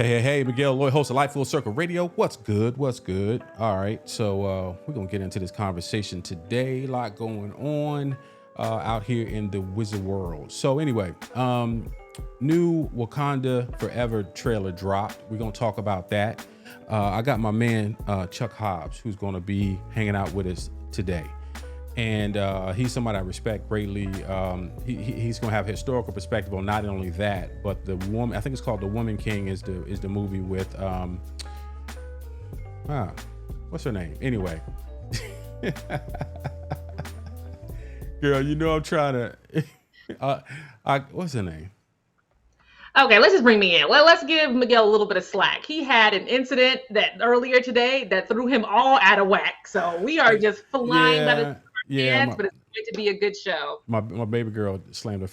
Hey, Miguel Lloyd, host of Life Full Circle Radio. What's good? All right, so we're going to get into this conversation today. A lot going on out here in the wizard world. So anyway, new Wakanda Forever trailer dropped. We're going to talk about that. I got my man, Chuck Hobbs, who's going to be hanging out with us today. And he's somebody I respect greatly. He's going to have a historical perspective on not only that, but the woman. I think it's called The Woman King is the movie with what's her name? Anyway, girl, you know I'm trying to. What's her name? Okay, let's just bring me in. Well, let's give Miguel a little bit of slack. He had an incident that earlier today that threw him all out of whack. So we are just flying by the hands, but it's going to be a good show. My baby girl slammed her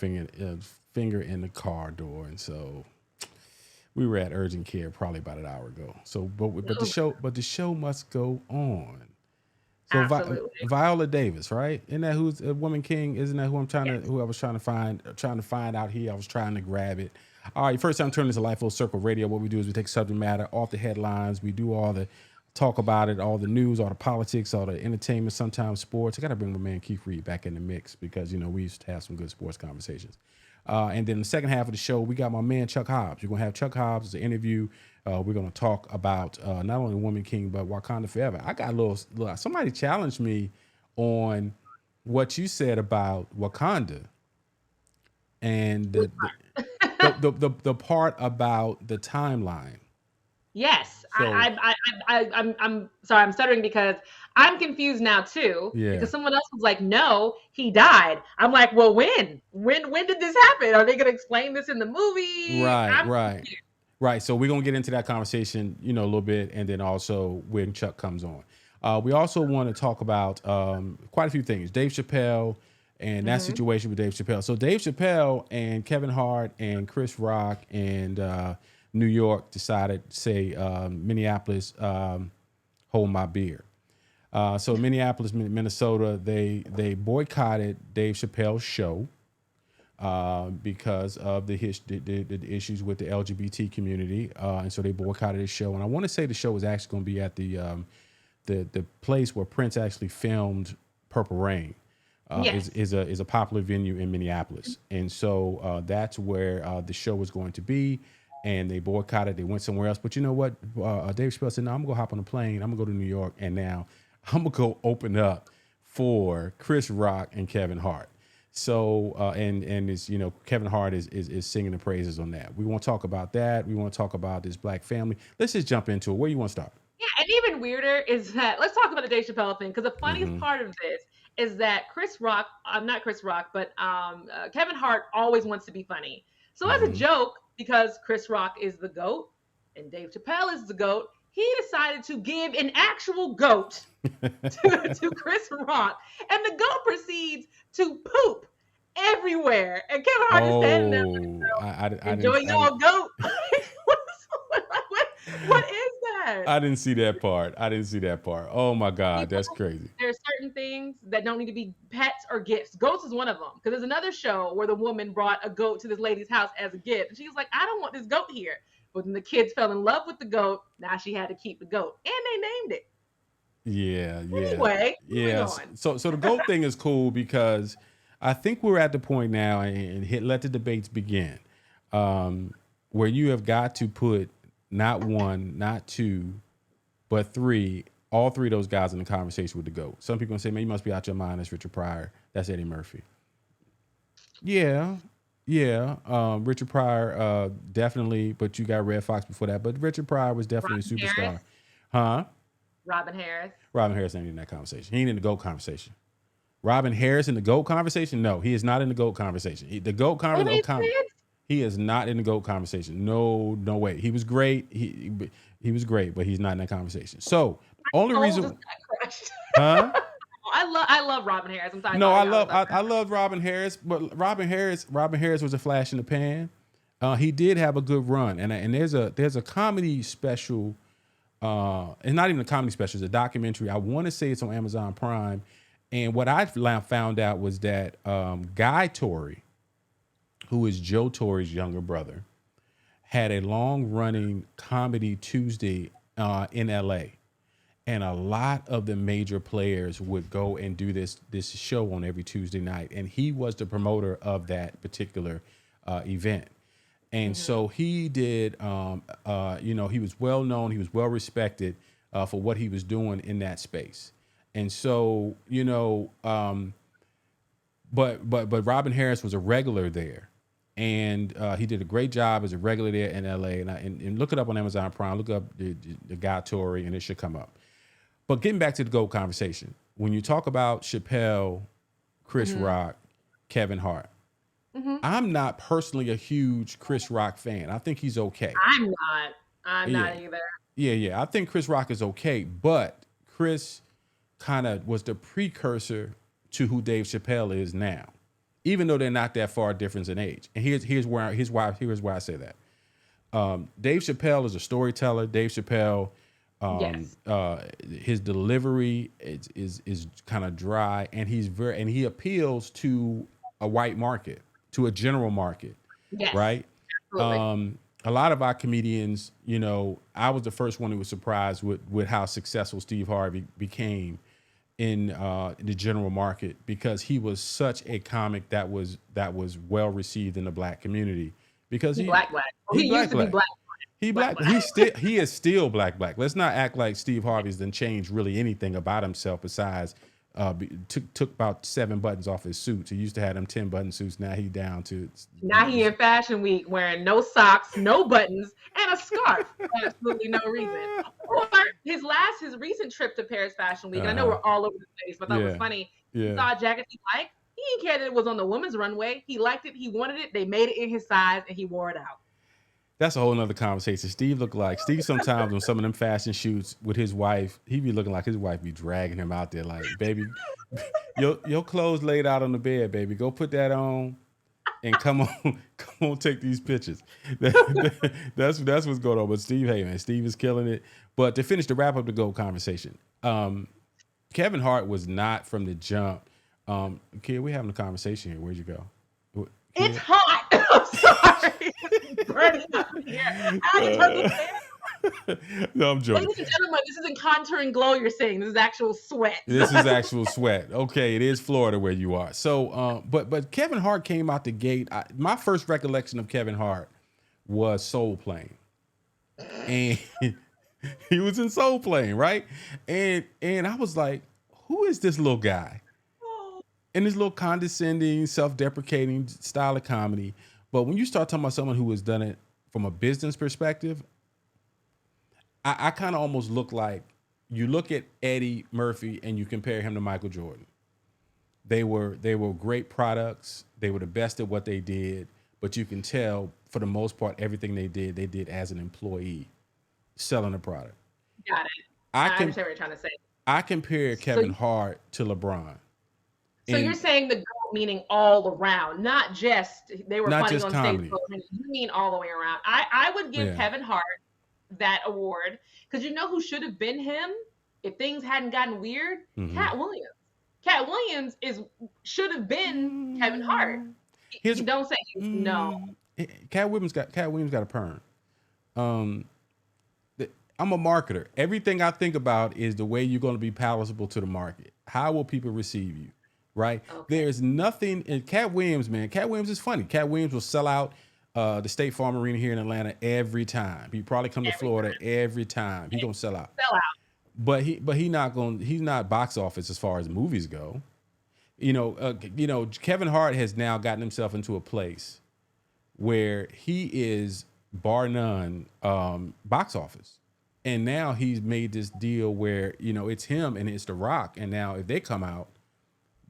finger in the car door, and so we were at urgent care probably about an hour ago. So, but the show must go on. So Viola Davis, right? Isn't that who's a Woman King? Isn't that who who I was trying to find out here? I was trying to grab it. All right, first time turning this to Life Full Circle Radio. What we do is we take subject matter off the headlines. We do all the talk about it, all the news, all the politics, all the entertainment, sometimes sports. I got to bring my man Keith Reed back in the mix because, you know, we used to have some good sports conversations. And then the second half of the show, we got my man Chuck Hobbs. We're going to have Chuck Hobbs as an interview. We're going to talk about not only Woman King, but Wakanda Forever. I got a little, somebody challenged me on what you said about Wakanda and the part about the timeline. Yes, so, I'm sorry, I'm stuttering because I'm confused now too. Yeah. Because someone else was like, "No, he died." I'm like, "Well, when did this happen? Are they going to explain this in the movie?" Right. So we're gonna get into that conversation, you know, a little bit, and then also when Chuck comes on. We also want to talk about quite a few things. Dave Chappelle and that situation with Dave Chappelle. So Dave Chappelle and Kevin Hart and Chris Rock and New York decided to say Minneapolis, hold my beer. So Minneapolis, Minnesota, they boycotted Dave Chappelle's show because of the issues with the LGBT community, and so they boycotted his show. And I want to say the show was actually going to be at the place where Prince actually filmed Purple Rain. Yes. is a popular venue in Minneapolis, and so that's where the show was going to be. And they boycotted. They went somewhere else. But you know what? Dave Chappelle said, "No, I'm gonna go hop on a plane. I'm gonna go to New York, and now I'm gonna go open up for Chris Rock and Kevin Hart." So and it's, you know, Kevin Hart is singing the praises on that. We want to talk about that. We want to talk about this black family. Let's just jump into it. Where you want to start? Yeah, and even weirder is that let's talk about the Dave Chappelle thing, because the funniest part of this is that Chris Rock, not Chris Rock, but Kevin Hart always wants to be funny. So as a joke, because Chris Rock is the GOAT and Dave Chappelle is the GOAT, he decided to give an actual goat to Chris Rock, and the goat proceeds to poop everywhere. And Kevin Hart is standing there, enjoy your goat. What is that? I didn't see that part. Oh my God, that's crazy. There are certain things that don't need to be pets or gifts. Goats is one of them. Because there's another show where the woman brought a goat to this lady's house as a gift. And she was like, "I don't want this goat here." But then the kids fell in love with the goat. Now she had to keep the goat. And they named it. Yeah. Anyway, so the goat thing is cool because I think we're at the point now, and let the debates begin, where you have got to put not one, not two, but three, all three of those guys in the conversation with the GOAT. Some people gonna say, "Man, you must be out your mind. That's Richard Pryor. That's Eddie Murphy." Yeah. Richard Pryor, definitely, but you got Red Fox before that. But Richard Pryor was definitely a superstar. Harris. Huh? Robin Harris. Robin Harris ain't in that conversation. He ain't in the GOAT conversation. Robin Harris in the GOAT conversation? No, he is not in the GOAT conversation. The GOAT conversation. He is not in the GOAT conversation. No way. He was great. He was great, but he's not in that conversation. So only reason. Huh? I love Robin Harris. I'm sorry. No, I love Robin Harris, but Robin Harris was a flash in the pan. He did have a good run, and there's a comedy special, and not even a comedy special. It's a documentary. I want to say it's on Amazon Prime, and what I found out was that Guy Torry, who is Joe Torry's younger brother, had a long running comedy Tuesday in LA. And a lot of the major players would go and do this show on every Tuesday night. And he was the promoter of that particular event. And so he did, he was well known, he was well respected for what he was doing in that space. And so, but Robin Harris was a regular there, and he did a great job as a regular there in LA. And look it up on Amazon Prime. Look up the guy Tory, and it should come up. But getting back to the GOAT conversation, when you talk about Chappelle, Chris Rock, Kevin Hart, I'm not personally a huge Chris Rock fan. I think he's okay. I'm not either. Yeah. I think Chris Rock is okay, but Chris kind of was the precursor to who Dave Chappelle is now, even though they're not that far difference in age. And here's why I say that. Dave Chappelle is a storyteller. Dave Chappelle, his delivery is kind of dry, and he appeals to a white market, to a general market, right? Absolutely. A lot of our comedians, I was the first one who was surprised with how successful Steve Harvey became in the general market, because he was such a comic that was well received in the black community, because he used to be black. He is still black. Let's not act like Steve Harvey's done changed really anything about himself besides took about 7 buttons off his suits. He used to have them 10 button suits. Now he down to. Now he in Fashion Week wearing no socks, no buttons, and a scarf for absolutely no reason. Or his recent trip to Paris Fashion Week, and I know we're all over the place, but that was funny. He saw a jacket he liked. He didn't care that it was on the women's runway. He liked it. He wanted it. They made it in his size, and he wore it out. That's a whole nother conversation. Steve sometimes on some of them fashion shoots with his wife, he be looking like his wife be dragging him out there like, baby, your clothes laid out on the bed, baby. Go put that on and come on, take these pictures. That's what's going on. But Steve, hey man, Steve is killing it. But to finish the wrap up the GOAT conversation, Kevin Hart was not from the jump. Kia, we're having a conversation here. Where'd you go? Kia? It's hot. I'm sorry. Burning up here. No, I'm joking. Ladies and gentlemen, this isn't contouring glow you're saying. This is actual sweat. This is actual sweat. Okay, it is Florida where you are. So, but Kevin Hart came out the gate. My first recollection of Kevin Hart was Soul Plane. And he was in Soul Plane, right? And I was like, who is this little guy? And this little condescending, self-deprecating style of comedy. But when you start talking about someone who has done it from a business perspective, I kind of almost look like, you look at Eddie Murphy and you compare him to Michael Jordan. They were great products. They were the best at what they did. But you can tell, for the most part, everything they did as an employee, selling a product. Got it. I understand what you're trying to say. I compare Kevin Hart to LeBron. So you're saying the GOAT meaning all around, not just they were funny on comedy. stage. You mean all the way around. I would give Kevin Hart that award, because you know who should have been him if things hadn't gotten weird? Cat Williams. Cat Williams should have been Kevin Hart. Don't say no. Cat Williams got a perm. I'm a marketer. Everything I think about is the way you're going to be palatable to the market. How will people receive you? Right? Okay. There's nothing in Cat Williams, man. Cat Williams is funny. Cat Williams will sell out the State Farm Arena here in Atlanta every time. He probably come to Florida every time. He's gonna sell out. But he's not box office as far as movies go. Kevin Hart has now gotten himself into a place where he is bar none box office. And now he's made this deal where, it's him and it's The Rock. And now if they come out,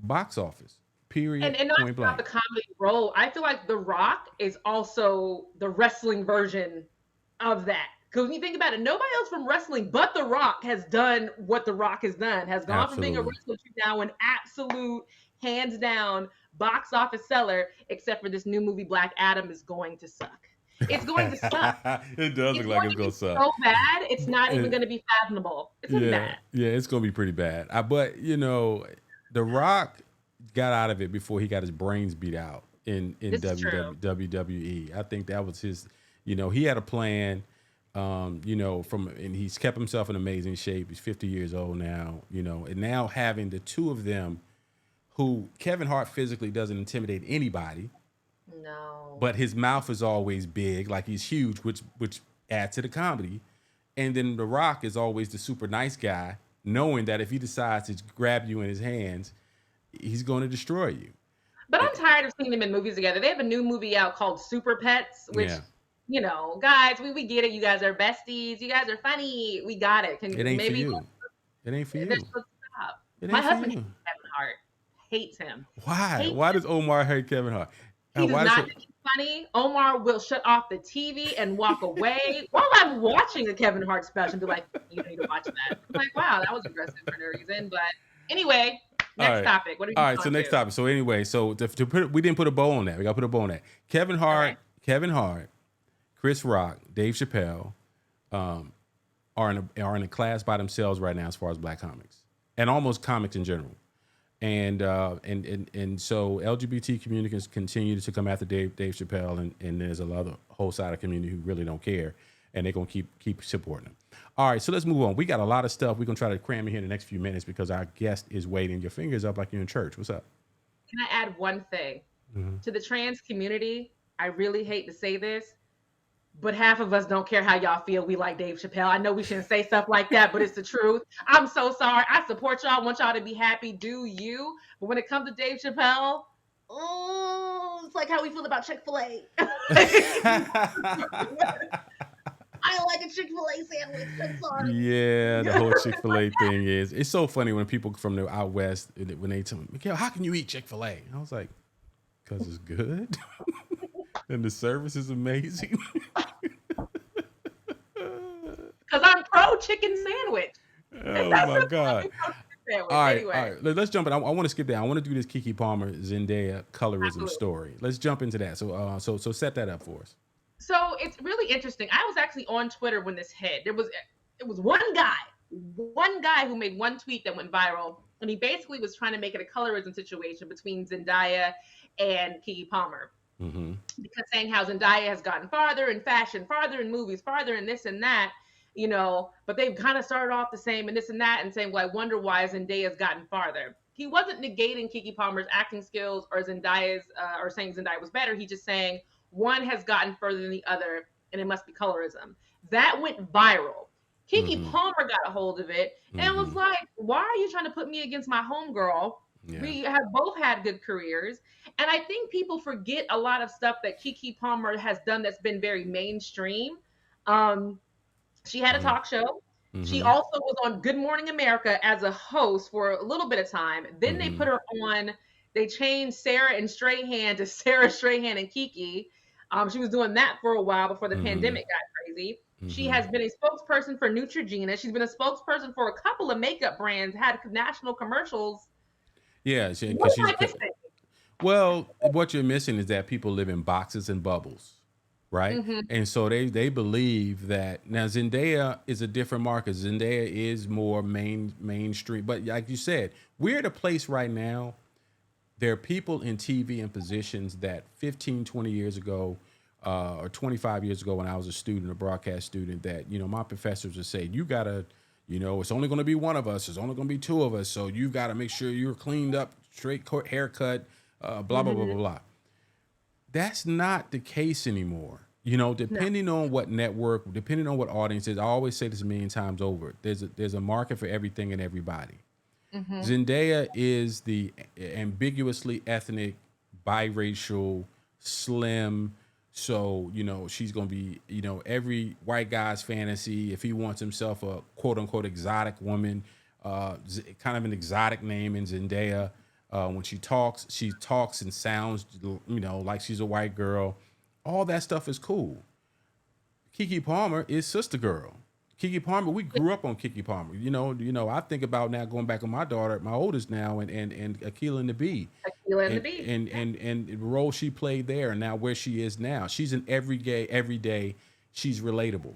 box office, period. And not about the comedy role. I feel like The Rock is also the wrestling version of that. Because when you think about it, nobody else from wrestling but The Rock has done what The Rock has done. Has gone from being a wrestler to now an absolute, hands down, box office seller, except for this new movie, Black Adam, is going to suck. It's going to suck. It does look like it's going to suck. So bad, it's not even going to be fathomable. It's going to be bad. Yeah, it's going to be pretty bad. But, The Rock got out of it before he got his brains beat out in WWE. I think that was his You know, he had a plan. You know, and he's kept himself in amazing shape. He's 50 years old now. You know, and now having the two of them, who Kevin Hart physically doesn't intimidate anybody, No. but his mouth is always big, like he's huge, which adds to the comedy. And then The Rock is always the super nice guy, knowing that if he decides to grab you in his hands, he's going to destroy you. But I'm tired of seeing them in movies together. They have a new movie out called Super Pets, which, Yeah, you know, guys, we get it. You guys are besties. You guys are funny. We got it. Can it ain't for maybe you. It ain't for they're you. supposed to stop. It My ain't for husband you. hates Kevin Hart. Hates him. Why? Hates Why him. does Omar hate Kevin Hart? He does Why not does think he's funny. Omar will shut off the TV and walk away while I'm watching a Kevin Hart special and be like, you don't need to watch that. I'm like, wow, that was aggressive for no reason. But anyway, All next right. topic. What are you All right, so on next to? topic. So anyway, we didn't put a bow on that. We got to put a bow on that. Kevin Hart, Okay. Kevin Hart, Chris Rock, Dave Chappelle, are in a class by themselves right now as far as black comics and almost comics in general. And so LGBT communities continue to come after Dave Chappelle, and there's a whole side of community who really don't care, and they're gonna keep supporting them. All right, so let's move on. We got a lot of stuff we're gonna try to cram in here in the next few minutes because our guest is waiting. Your fingers up like you're in church. What's up? Can I add one thing? To the trans community? I really hate to say this, but half of us don't care how y'all feel. We like Dave Chappelle. I know we shouldn't say stuff like that, but it's the truth. I'm so sorry. I support y'all, want y'all to be happy. Do you? But when it comes to Dave Chappelle, oh, it's like how we feel about Chick-fil-A. I like a Chick-fil-A sandwich. I'm sorry. Yeah, the whole Chick-fil-A thing it's so funny when people from the out west, when they tell me, Miguel, how can you eat Chick-fil-A? I was like, because it's good and the service is amazing. Because I'm pro chicken sandwich. Oh my God. Sandwich. All right, Anyway. all right. Let's jump in. I want to skip that. I want to do this Kiki Palmer Zendaya colorism Absolutely. story. Let's jump into that. So set that up for us. So it's really interesting. I was actually on Twitter when this hit. It was one guy who made one tweet that went viral, and he basically was trying to make it a colorism situation between Zendaya and Keke Palmer. Mm-hmm. Because saying how Zendaya has gotten farther in fashion, farther in movies, farther in this and that, you know, but they've kind of started off the same and this and that, and saying, well, I wonder why Zendaya's gotten farther. He wasn't negating Keke Palmer's acting skills or Zendaya's, or saying Zendaya was better. He's just saying one has gotten further than the other, and it must be colorism. That went viral. Keke Palmer got a hold of it and was like, why are you trying to put me against my homegirl? Yeah. We have both had good careers. And I think people forget a lot of stuff that Keke Palmer has done that's been very mainstream. She had a talk show. She also was on Good Morning America as a host for a little bit of time. Then they put her on, they changed Sarah and Strahan to Sarah Strahan and Keke. She was doing that for a while before the pandemic got crazy. She has been a spokesperson for Neutrogena. She's been a spokesperson for a couple of makeup brands, had national commercials. Yeah, because well, what you're missing is that people live in boxes and bubbles, right? And so they believe that now Zendaya is a different market. Zendaya is more mainstream, but like you said, we're at a place right now. There are people in TV in positions that 15, 20 years ago, or 25 years ago when I was a student, a broadcast student, that, you know, my professors would say, you gotta, you know, it's only going to be one of us. It's only going to be two of us. So you got to make sure you're cleaned up, straight haircut, blah, blah, blah, blah, blah. That's not the case anymore. You know, depending on what network, depending on what audience is, I always say this a million times over. There's a market for everything and everybody. Zendaya is the ambiguously ethnic, biracial, slim. So, you know, she's going to be, you know, every white guy's fantasy. If he wants himself a quote unquote exotic woman, kind of an exotic name in Zendaya. When she talks and sounds, you know, like she's a white girl. All that stuff is cool. Keke Palmer is sister girl. Keke Palmer, we grew up on Keke Palmer. You know, I think about now going back on my daughter, my oldest now, and Akilah and the Bee. Akilah and the Bee. And the role she played there, and now where she is now. She's an every day, she's relatable.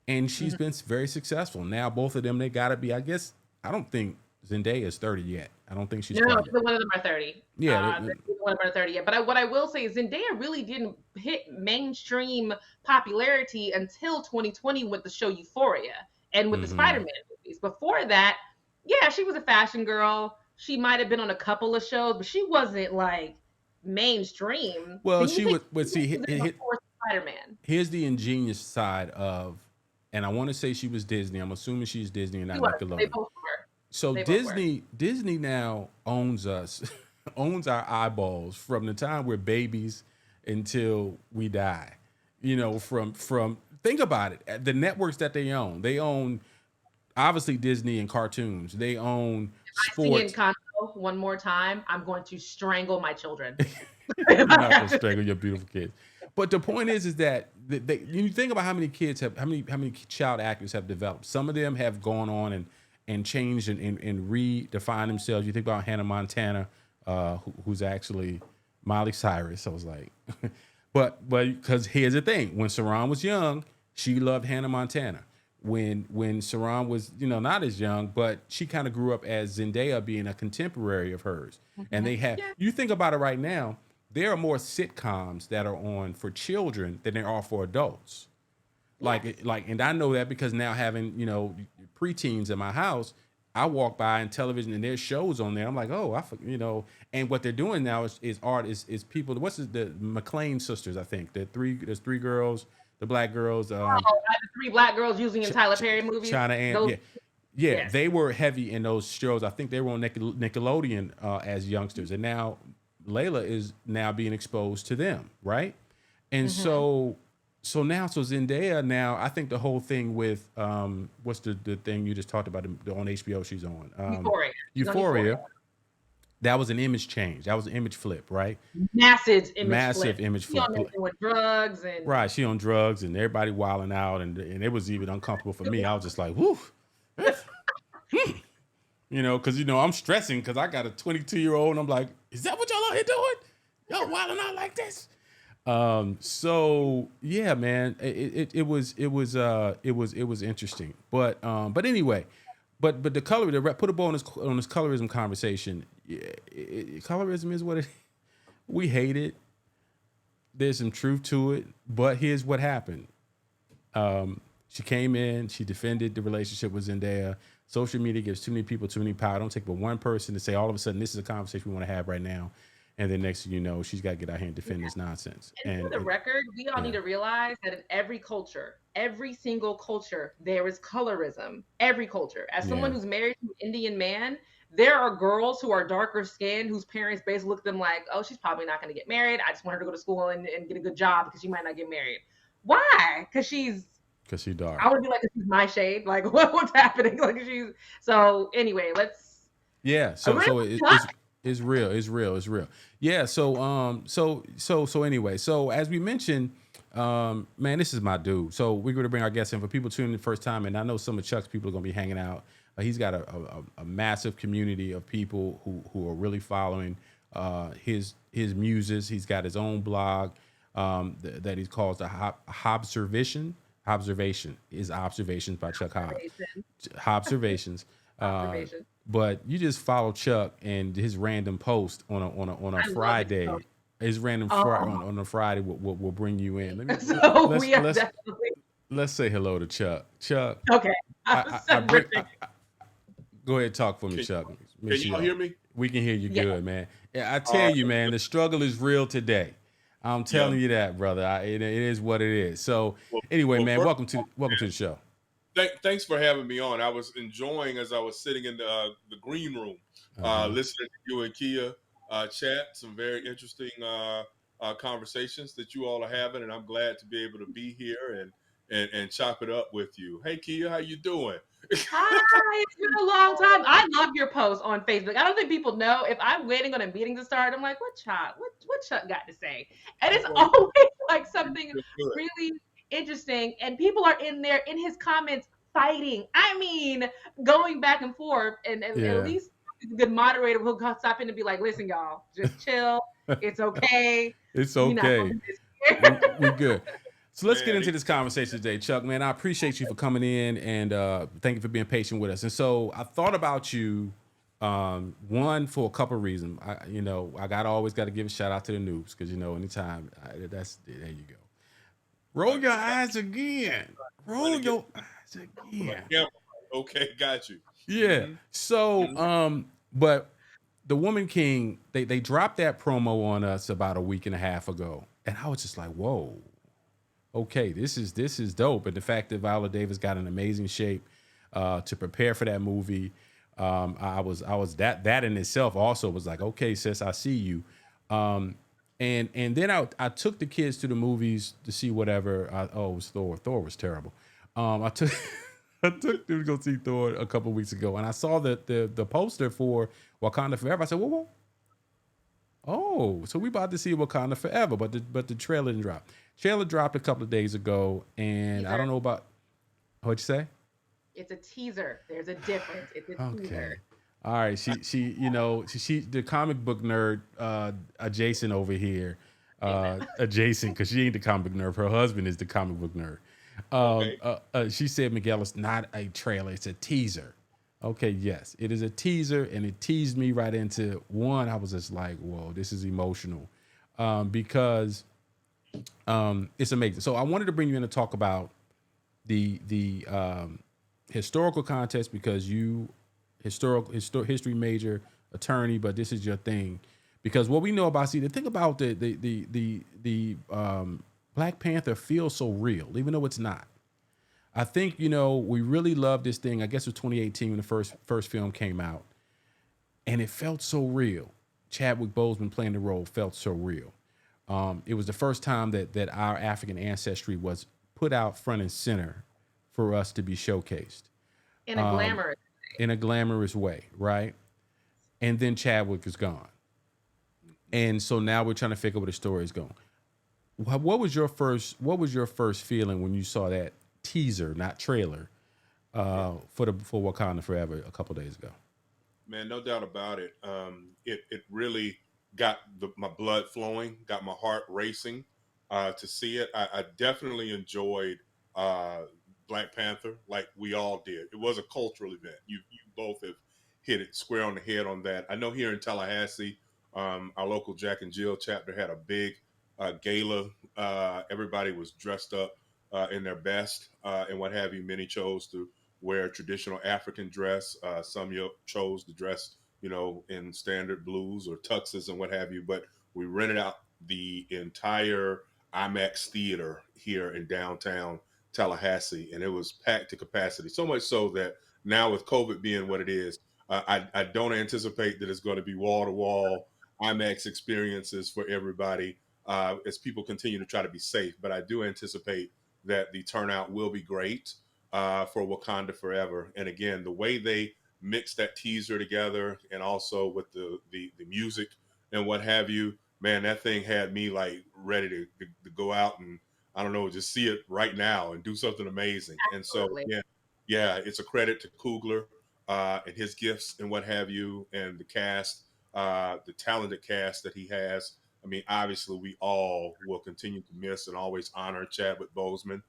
And she's been very successful. Now both of them, they gotta be, I guess, I don't think Zendaya is 30 yet. I don't think she's No, quite yet. neither one of them are 30. Yeah, Neither one of them are 30 yet. But what I will say is Zendaya really didn't hit mainstream popularity until 2020 with the show Euphoria and with the mm-hmm. Spider-Man movies. Before that, yeah, she was a fashion girl. She might have been on a couple of shows, but she wasn't like mainstream. Well, Then you she think would, but she see, was in before Spider-Man. here's the ingenious side of, and I want to say she was Disney. I'm assuming she's Disney and She not was. They Nickelodeon. both were. So They both were. Disney now owns us, owns our eyeballs from the time we're babies until we die. You know, from think about it, the networks that they own. They own obviously Disney and cartoons. They own I see sports. Encanto one more time, I'm going to strangle my children. You're not gonna strangle your beautiful kids. But the point is that you think about how many kids have, how many child actors have developed. Some of them have gone on and changed and redefined themselves. You think about Hannah Montana, who's actually Miley Cyrus. I was like, but because here's the thing: when Saran was young, she loved Hannah Montana. When Saran was, not as young, but she kind of grew up as Zendaya being a contemporary of hers. And they have, you think about it right now, there are more sitcoms that are on for children than there are for adults. Like, and I know that because now having, preteens in my house, I walk by and television and there's shows on there. I'm like, oh, and what they're doing now is people, the McLean sisters, I think. There's three girls, the black girls. The three black girls using in Tyler Perry movies. China and yes. They were heavy in those shows. I think they were on Nickelodeon as youngsters, and now Layla is now being exposed to them, right? And so Zendaya now, I think the whole thing with what's the thing you just talked about on HBO she's on Euphoria. That was an image change. That was an image flip, right? Massive image flip. She on with drugs and right. She on drugs and everybody wilding out, and it was even uncomfortable for me. I was just like, whoo, because I'm stressing because I got a 22-year-old, and I'm like, is that what y'all out here doing? Y'all wilding out like this? So yeah, man, it was interesting, but anyway. But the color, put a bow on this colorism conversation. Colorism is what it. We hate it. There's some truth to it, but here's what happened. She came in. She defended the relationship with Zendaya. Social media gives too many people too many power. Don't take but one person to say all of a sudden this is a conversation we want to have right now, and then next thing you know, she's got to get out here and defend this nonsense. And for the record, we all need to realize that in every culture, every single culture, there is colorism. Every culture. As someone who's married to an Indian man, there are girls who are darker skinned whose parents basically look at them like, oh, she's probably not going to get married. I just want her to go to school and get a good job because she might not get married. Why? Because she's dark. I would be like, she's my shade. Like, what's happening? Like, so anyway, let's. Yeah. So it's real. It's real. Yeah. So anyway, so as we mentioned, man, this is my dude. So we're going to bring our guests in for people tuning in the first time. And I know some of Chuck's people are going to be hanging out. He's got a massive community of people who are really following his muses. He's got his own blog that he calls the Hobbservation. Hobbservation is Observations by Chuck Hobbs. Hobbservations. But you just follow Chuck and his random post on a Friday. His random on a Friday will bring you in. Let's say hello to Chuck. Chuck. Okay. Go ahead, talk for me, Chuck. Can y'all hear me? We can hear you good, man. Yeah, I tell you, man, the struggle is real today. I'm telling you that, brother. It is what it is. So anyway, man, welcome to the show. Thanks for having me on. I was enjoying as I was sitting in the green room, listening to you and Kia chat. Some very interesting conversations that you all are having, and I'm glad to be able to be here and chop it up with you. Hey, Kia, how you doing? Hi, it's been a long time. I love your posts on Facebook. I don't think people know if I'm waiting on a meeting to start. I'm like, what Chuck got to say? And it's always like something really interesting. And people are in there in his comments fighting. I mean, going back and forth. And at least a good moderator will stop in and be like, listen, y'all, just chill. It's okay. It's okay. We're good. So let's get into this conversation today, Chuck, man. I appreciate you for coming in and thank you for being patient with us. And so I thought about you One for a couple of reasons. I got always got to give a shout out to the noobs because anytime that's there you go. Roll your eyes again. Trying to Roll get your eyes my again. camera. Okay, got you. Yeah. Mm-hmm. So, but the Woman King, they dropped that promo on us about a week and a half ago, and I was just like, whoa, okay, this is dope. And the fact that Viola Davis got in amazing shape to prepare for that movie, I was that in itself also was like, okay, sis, I see you. And then I took the kids to the movies to see whatever. It was Thor. Thor was terrible. I took I took them to go see Thor a couple weeks ago, and I saw the poster for Wakanda Forever. I said, whoa, whoa. Oh, so we about to see Wakanda Forever, but the trailer didn't drop. Trailer dropped a couple of days ago, and I Teaser. don't know about what'd you say? It's a teaser. There's a difference. It's a Okay. teaser. All right. She the comic book nerd adjacent over here. Amen. Adjacent because she ain't the comic book nerd. Her husband is the comic book nerd. Okay. She said, Miguel, it's not a trailer, it's a teaser. Okay, yes, it is a teaser, and it teased me right into one. I was just like, whoa, this is emotional. Because it's amazing. So I wanted to bring you in to talk about the historical context because you history major attorney, but this is your thing. Because what we know about, see, the thing about the Black Panther feels so real, even though it's not. I think we really love this thing. I guess it was 2018 when the first film came out, and it felt so real. Chadwick Boseman playing the role felt so real. It was the first time that our African ancestry was put out front and center for us to be showcased In a glamorous. in a glamorous way, right? And then Chadwick is gone, and so now we're trying to figure out where the story is going. What was your first feeling when you saw that teaser, not trailer, for Wakanda Forever a couple days ago? Man, no doubt about it. It really got my blood flowing, got my heart racing to see it. I definitely enjoyed uh, Black Panther, like we all did. It was a cultural event. You both have hit it square on the head on that. I know here in Tallahassee, our local Jack and Jill chapter had a big gala. Everybody was dressed up in their best and what have you. Many chose to wear traditional African dress. Some chose to dress, in standard blues or tuxes and what have you. But we rented out the entire IMAX theater here in downtown Tallahassee, and it was packed to capacity. So much so that now with COVID being what it is, I don't anticipate that it's going to be wall to wall IMAX experiences for everybody as people continue to try to be safe. But I do anticipate that the turnout will be great for Wakanda Forever. And again, the way they mix that teaser together and also with the music and what have you, man, that thing had me like ready to go out and I don't know, just see it right now and do something amazing. And so Absolutely. yeah, it's a credit to Coogler and his gifts and what have you, and the cast, the talented cast that he has. I mean, obviously, we all will continue to miss and always honor Chadwick Boseman.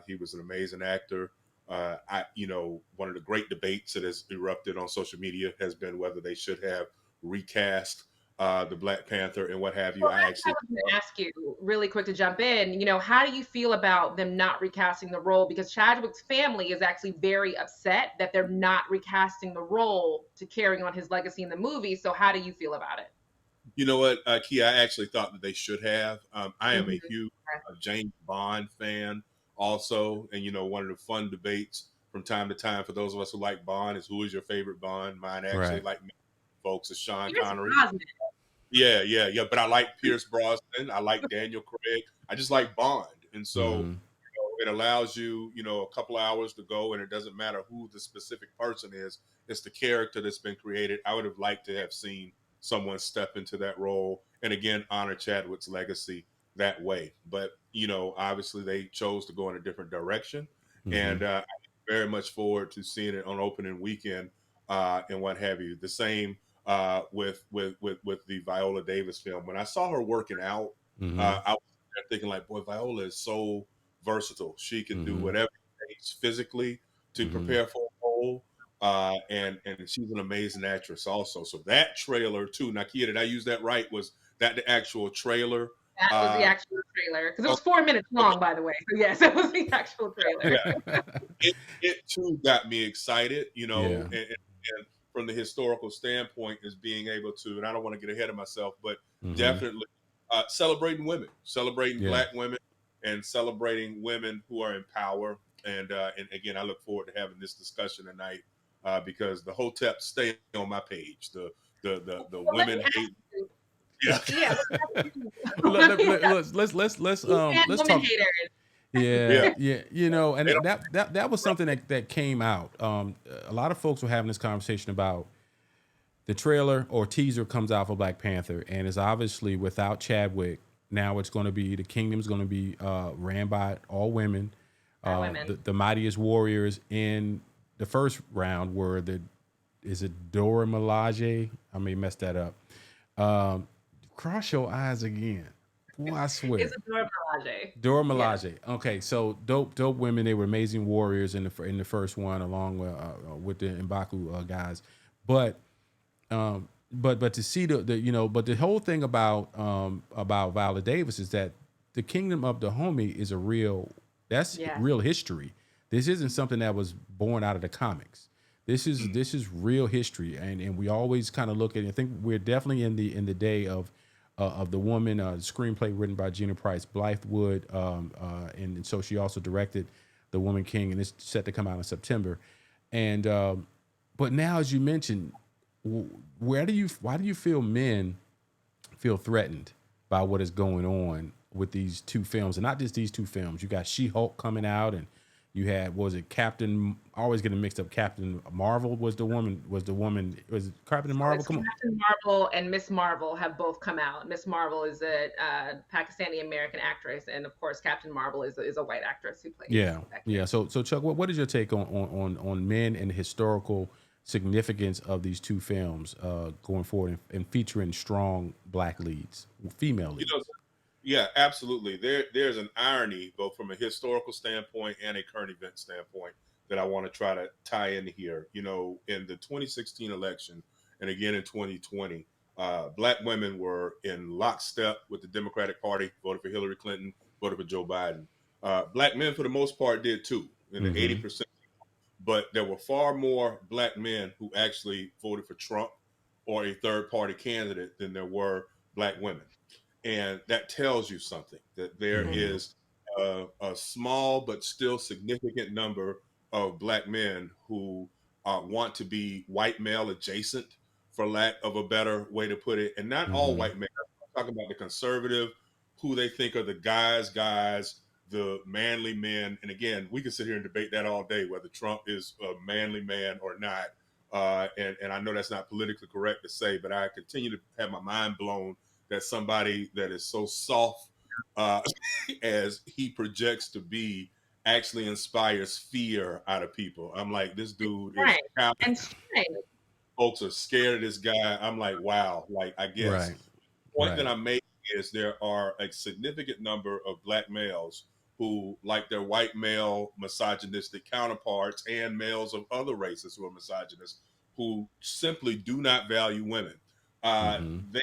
He was an amazing actor. One of the great debates that has erupted on social media has been whether they should have recast the Black Panther and what have you. Well, I that's what I actually, was going to ask you really quick to jump in. How do you feel about them not recasting the role? Because Chadwick's family is actually very upset that they're not recasting the role to carry on his legacy in the movie. So how do you feel about it? you know what, Kia, I actually thought that they should have. I am a Mhm. huge James Bond fan, also, and one of the fun debates from time to time for those of us who like Bond is who is your favorite Bond. Mine actually, Right. like many folks, is Sean Pierce Connery. Brosnan. Yeah, yeah, yeah. But I like Pierce Brosnan. I like Daniel Craig. I just like Bond, and so Mm-hmm. it allows you, a couple hours to go, and it doesn't matter who the specific person is. It's the character that's been created. I would have liked to have seen someone step into that role, and again, honor Chadwick's legacy that way. But obviously, they chose to go in a different direction, Mm-hmm. and I very much forward to seeing it on opening weekend and what have you. The same with the Viola Davis film. When I saw her working out, Mm-hmm. I was thinking like, boy, Viola is so versatile. She can do Mm-hmm. whatever it takes physically to Mm-hmm. prepare for a role. and she's an amazing actress also. So that trailer too. Now, Kia, did I use that right? Was that the actual trailer? That was the actual trailer, because it was 4 minutes long, by the way. So yes, it was the actual trailer. Yeah. It too got me excited, Yeah. and from the historical standpoint is being able to, and I don't want to get ahead of myself, but Mhm. definitely celebrating women, celebrating Yeah. Black women, and celebrating women who are in power. And again, I look forward to having this discussion tonight because the Hotep stay on my page. The Well, women hate. Yeah. Yeah. Let's women talk. haters. Yeah, Yeah. yeah. And They don't- that was something that came out. A lot of folks were having this conversation about the trailer or teaser comes out for Black Panther, and it's obviously without Chadwick. Now it's going to be the kingdom's going to be ran by all women. Women. The mightiest warriors in the first round were is it Dora Milaje? I may mess that up. Cross your eyes again. Boy, I swear. It's a Dora Milaje. Dora Milaje. Yeah. Okay, so dope women. They were amazing warriors in the first one, along with the M'Baku guys. But to see but the whole thing about Viola Davis is that the Kingdom of Dahomey is real history. This isn't something that was born out of the comics. This is real history, and we always kind of look at it. I think we're definitely in the day of the woman, screenplay written by Gina Price Blythewood, and so she also directed The Woman King, and it's set to come out in September. And but now, as you mentioned, why do you feel men feel threatened by what is going on with these two films, and not just these two films? You got She-Hulk coming out, and you had, was it Captain? I always getting mixed up. Captain Marvel was the woman. Was it Captain Marvel? Come on. Captain Marvel and Miss Marvel have both come out. Miss Marvel is a Pakistani American actress, and of course, Captain Marvel is a white actress who plays. Yeah. So Chuck, what is your take on men and the historical significance of these two films going forward and featuring strong Black leads, female leads? Yeah, absolutely. There's an irony both from a historical standpoint and a current event standpoint that I want to try to tie in here. In the 2016 election and again in 2020, Black women were in lockstep with the Democratic Party, voted for Hillary Clinton, voted for Joe Biden. Black men, for the most part, did too, in the 80%. But there were far more Black men who actually voted for Trump or a third party candidate than there were Black women. And that tells you something, that there is a small but still significant number of Black men who want to be white male adjacent, for lack of a better way to put it. And not all white men. I'm talking about the conservative, who they think are the guys, the manly men. And again, we can sit here and debate that all day, whether Trump is a manly man or not. And I know that's not politically correct to say, but I continue to have my mind blown that somebody that is so soft as he projects to be actually inspires fear out of people. I'm like, this dude is and folks are scared of this guy. I'm like, wow. Like, I guess the point that I'm making is there are a significant number of Black males who, like their white male misogynistic counterparts and males of other races who are misogynist, who simply do not value women. They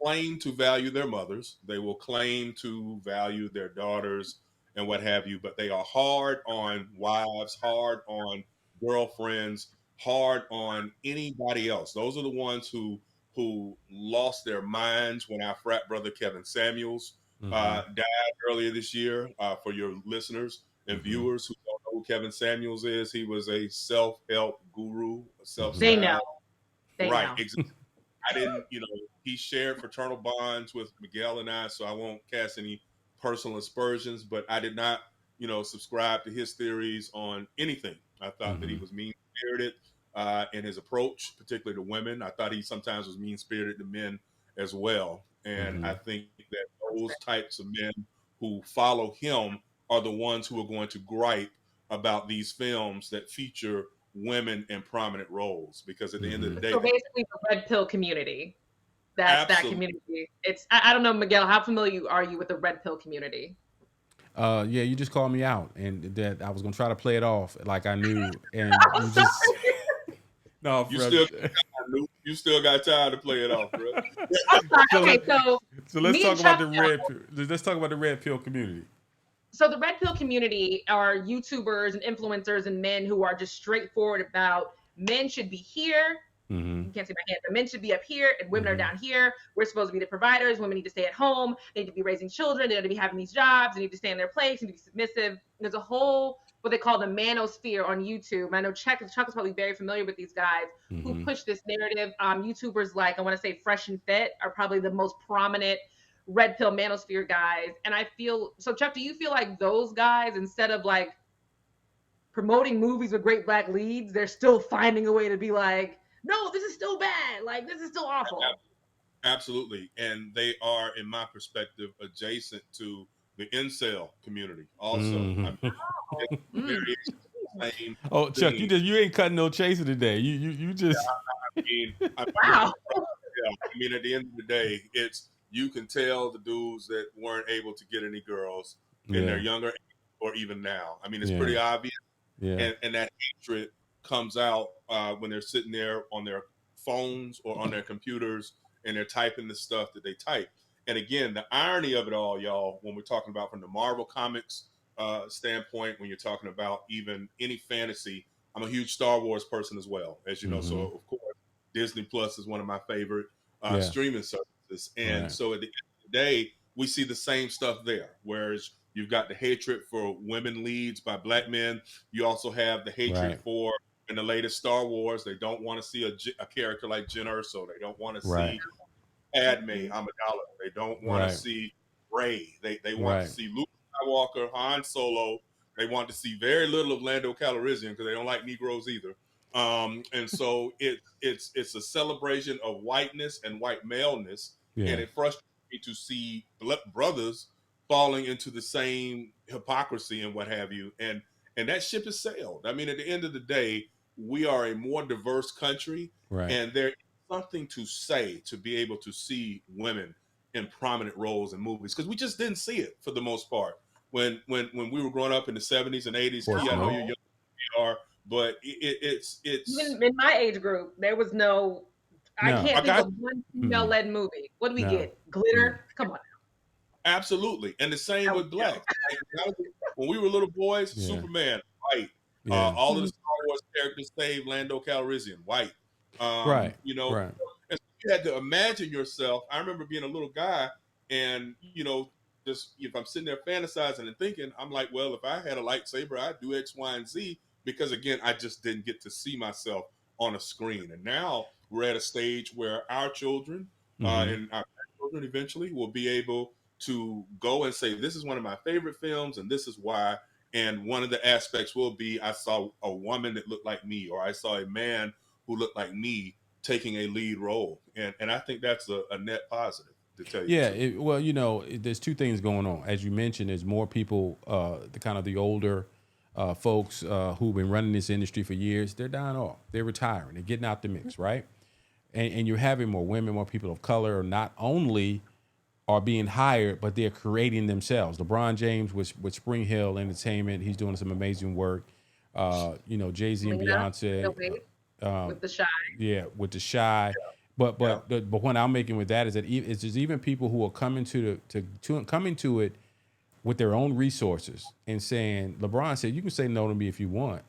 claim to value their mothers. They will claim to value their daughters and what have you, but they are hard on wives, hard on girlfriends, hard on anybody else. Those are the ones who lost their minds when our frat brother Kevin Samuels died earlier this year. For your listeners and viewers who don't know who Kevin Samuels is, he was a self-help guru, They know. Exactly. I didn't, he shared fraternal bonds with Miguel and I, so I won't cast any personal aspersions, but I did not, subscribe to his theories on anything. I thought that he was mean-spirited in his approach, particularly to women. I thought he sometimes was mean-spirited to men as well. And I think that those types of men who follow him are the ones who are going to gripe about these films that feature women in prominent roles, because at the end of the day, so basically the red pill community, that community. It's I don't know, Miguel, how familiar are you with the red pill community? Yeah, you just called me out, and that I was gonna try to play it off like I knew, and you just No, You Fred. still got time to play it off, bro. I'm sorry. So Okay, so let's me and talk about Chuck the let's talk about the red pill community. So the red pill community are YouTubers and influencers and men who are just straightforward about men should be here. Mm-hmm. You can't see my hand, but men should be up here and women are down here. We're supposed to be the providers. Women need to stay at home. They need to be raising children. They need to be having these jobs. They need to stay in their place. They need to be submissive. There's a whole what they call the manosphere on YouTube. And I know Chuck is probably very familiar with these guys who push this narrative. YouTubers like I want to say Fresh and Fit are probably the most prominent red pill manosphere guys. And I feel so. Chuck, do you feel like those guys, instead of like promoting movies with great black leads, they're still finding a way to be like, no, this is still bad. Like, this is still awful. Absolutely. And they are, in my perspective, adjacent to the incel community also. Oh, Chuck, you ain't cutting no chaser today. You just wow. I mean, at the end of the day, it's you can tell the dudes that weren't able to get any girls in their younger age or even now. I mean, it's pretty obvious. Yeah. And that hatred comes out when they're sitting there on their phones or on their computers and they're typing the stuff that they type. And again, the irony of it all, y'all, when we're talking about from the Marvel Comics standpoint, when you're talking about even any fantasy, I'm a huge Star Wars person as well, as you know. So, of course, Disney Plus is one of my favorite streaming services. And so at the end of the day, we see the same stuff there, whereas you've got the hatred for women leads by black men. You also have the hatred for, in the latest Star Wars, they don't want to see a character like Jyn Erso. They don't want to see Padme Amidala. They don't want to see Rey. They want to see Luke Skywalker, Han Solo. They want to see very little of Lando Calrissian because they don't like Negroes either. And so it's a celebration of whiteness and white maleness, and it frustrates me to see brothers falling into the same hypocrisy and what have you. And that ship has sailed. I mean, at the end of the day, we are a more diverse country, and there is something to say to be able to see women in prominent roles in movies, because we just didn't see it for the most part when we were growing up in the 70s and 80s. I know you're young, you are, but it's even in my age group, there was no. I can't think of one female-led movie. What do we get? Glitter? Come on. Absolutely. And the same with black. Like, when we were little boys, Superman, white. All of the Star Wars characters save Lando Calrissian, white. You know, and so you had to imagine yourself. I remember being a little guy and, you know, just if I'm sitting there fantasizing and thinking, I'm like, well, if I had a lightsaber, I'd do X, Y, and Z, because again, I just didn't get to see myself on a screen. And now we're at a stage where our children and our children eventually will be able to go and say, this is one of my favorite films and this is why. And one of the aspects will be, I saw a woman that looked like me, or I saw a man who looked like me taking a lead role. And I think that's a net positive, to tell you. Well, you know, there's two things going on. As you mentioned, there's more people, the older folks who've been running this industry for years, they're dying off. They're retiring. They're getting out the mix, right? And you're having more women, more people of color, not only are being hired, but they're creating themselves. LeBron James with Spring Hill Entertainment, he's doing some amazing work. You know, Jay-Z and Beyonce. With the Shy. Yeah, with the Shy. But the point I'm making with that is that there's even people who are coming coming to it with their own resources and saying, LeBron said, you can say no to me if you want.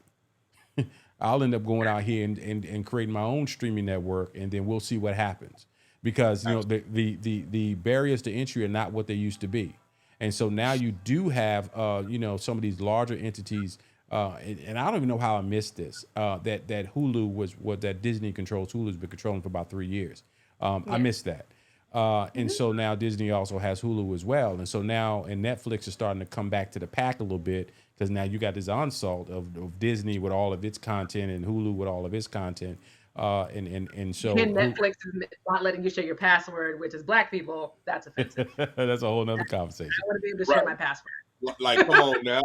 I'll end up going out here and creating my own streaming network, and then we'll see what happens. Because, you know, the barriers to entry are not what they used to be. And so now you do have, you know, some of these larger entities, and I don't even know how I missed this, that Hulu was what that Disney controls. Hulu's been controlling for about 3 years. I missed that. And so now Disney also has Hulu as well. And so now, and Netflix is starting to come back to the pack a little bit, because now you got this onslaught of Disney with all of its content and Hulu with all of its content. And so Netflix is not letting you share your password, which is black people. That's offensive. That's a whole nother conversation. I want to be able to share my password. Like, come on now.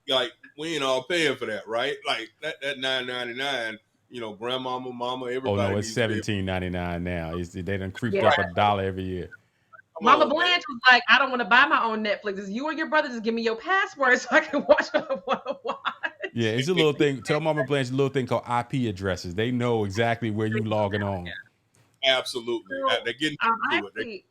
Like, we ain't all paying for that, right? Like that $9.99, you know, grandmama, mama, everybody. Oh no, it's $17.99 now. They done creeped up $1 every year. Mama Blanche was like, I don't want to buy my own Netflix. It's you or your brother, just give me your password so I can watch what I want to watch. Yeah, it's a little thing. Tell Mama Blanche a little thing called IP addresses. They know exactly where you logging on. Absolutely. So, They're getting I to it. actually,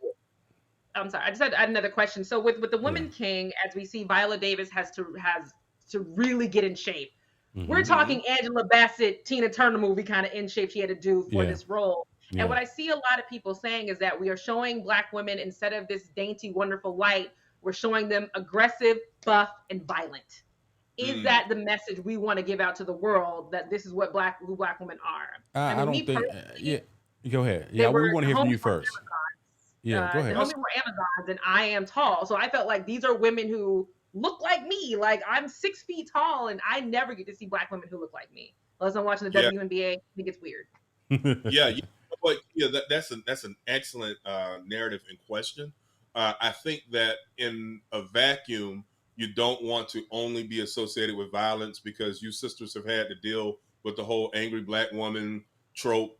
I'm sorry, I just had another question. So with the Yeah. Women King, as we see, Viola Davis has to really get in shape. We're Mm-hmm. talking Angela Bassett, Tina Turner movie kind of in shape she had to do for Yeah. this role. And Yeah. what I see a lot of people saying is that we are showing Black women, instead of this dainty, wonderful light, we're showing them aggressive, buff, and violent. Is Mm. that the message we want to give out to the world, that this is what who Black women are? I I mean, don't me think. personally, Yeah. Go ahead. they Yeah, were we want to the hear from homies you first. Yeah. Go the ahead. homies were Amazons, and I am tall. So I felt like these are women who look like me. Like, I'm 6 feet tall, and I never get to see Black women who look like me. Unless I'm watching the Yeah. WNBA, I think it's weird. Yeah, but yeah, that's an excellent narrative in question. I think that in a vacuum, you don't want to only be associated with violence, because you sisters have had to deal with the whole angry Black woman trope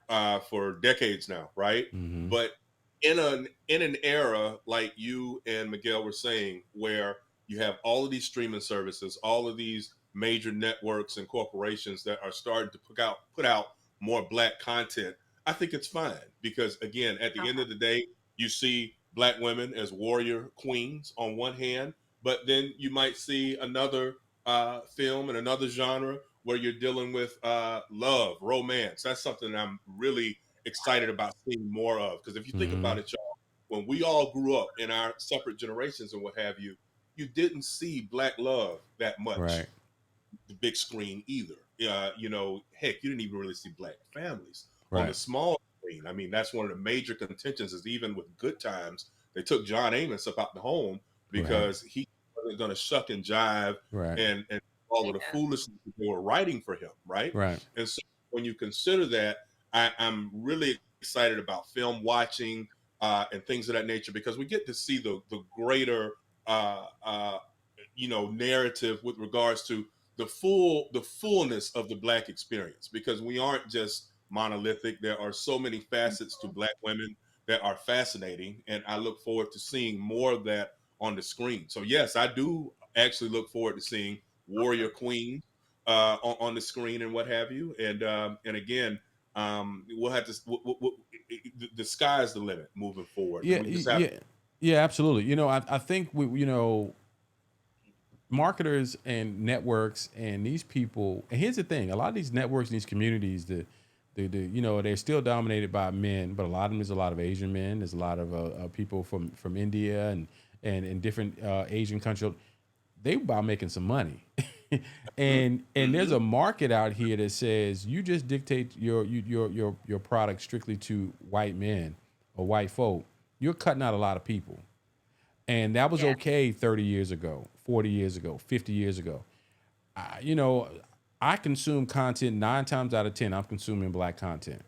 for decades now, right? Mm-hmm. But in an era like you and Miguel were saying, where you have all of these streaming services, all of these major networks and corporations that are starting to put out more Black content, I think it's fine, because again, at the end of the day, you see Black women as warrior queens on one hand, but then you might see another film and another genre where you're dealing with love, romance. That's something that I'm really excited about seeing more of, because if you think Mm-hmm. about it, y'all, when we all grew up in our separate generations and what have you, you didn't see Black love that much Right. the big screen either. Heck, you didn't even really see Black families on the Right. small screen. I mean, that's one of the major contentions. Is even with Good Times, they took John Amos up out the home Right. because he wasn't going to shuck and jive Right. and all of the Yeah. foolishness that they were writing for him, right? Right. And so when you consider that, I'm really excited about film watching and things of that nature, because we get to see the greater uh, uh, narrative with regards to the fullness of the Black experience, because we aren't just monolithic. There are so many facets to Black women that are fascinating, and I look forward to seeing more of that on the screen. So yes, I do actually look forward to seeing warrior queens on the screen and what have you. And again, we'll have to the sky's the limit moving forward, and Yeah. we just have Yeah. Yeah. Absolutely. I think marketers and networks and these people. And here's the thing: a lot of these networks and these communities, they're still dominated by men, but a lot of them, there's a lot of Asian men. There's a lot of people from India and different Asian countries. They about making some money. And there's Mhm. a market out here that says you just dictate your product strictly to white men or white folk, you're cutting out a lot of people. And that was Yeah. okay 30 years ago, 40 years ago, 50 years ago. I, you know, I consume content 9 times out of 10. I'm consuming Black content.